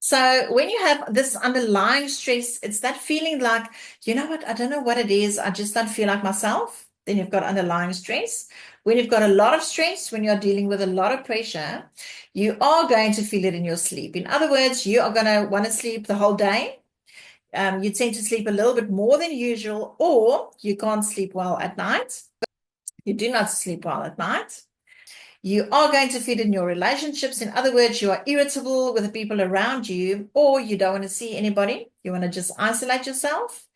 So when you have this underlying stress, it's that feeling like, you know what, I don't know what it is. I just don't feel like myself. Then you've got underlying stress. When you've got a lot of stress, when you're dealing with a lot of pressure, you are going to feel it in your sleep. In other words, you are going to want to sleep the whole day. You tend to sleep a little bit more than usual, or you can't sleep well at night. You do not sleep well at night. You are going to feel it in your relationships. In other words, you are irritable with the people around you, or you don't want to see anybody. You want to just isolate yourself.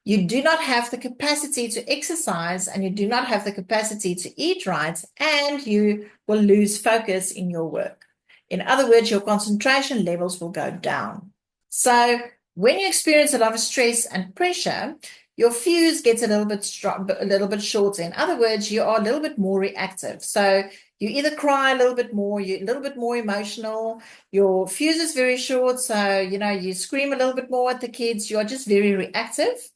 You do not have the capacity to exercise, and you do not have the capacity to eat right, and you will lose focus in your work. In other words, your concentration levels will go down. So when you experience a lot of stress and pressure, your fuse gets a little bit strong, a little bit shorter. In other words, you are a little bit more reactive. So you either cry a little bit more, you're a little bit more emotional, your fuse is very short, so you scream a little bit more at the kids, you're just very reactive.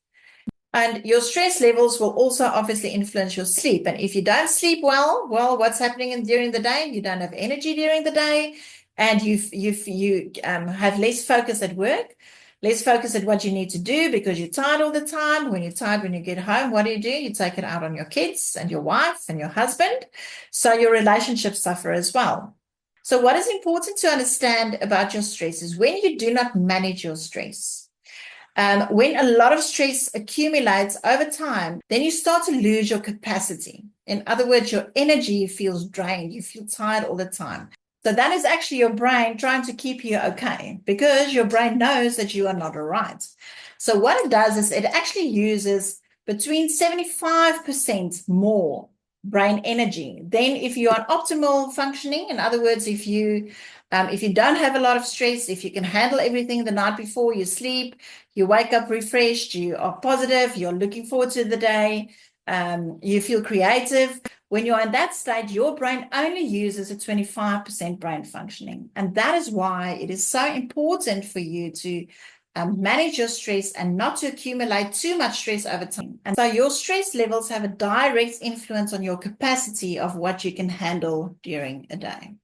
And your stress levels will also obviously influence your sleep. And if you don't sleep well, what's happening during the day? You don't have energy during the day, and you have less focus at work, less focus at what you need to do because you're tired all the time. When you're tired, when you get home, what do? You take it out on your kids and your wife and your husband. So your relationships suffer as well. So what is important to understand about your stress is when you do not manage your stress, when a lot of stress accumulates over time, then you start to lose your capacity. In other words, your energy feels drained. You feel tired all the time. So that is actually your brain trying to keep you okay because your brain knows that you are not all right. So what it does is it actually uses between 75% more brain energy than if you're on optimal functioning. In other words, if you don't have a lot of stress, if you can handle everything the night before you sleep, you wake up refreshed, you are positive, you're looking forward to the day, you feel creative. When you're in that state, your brain only uses a 25% brain functioning. And that is why it is so important for you to manage your stress and not to accumulate too much stress over time. And so your stress levels have a direct influence on your capacity of what you can handle during a day.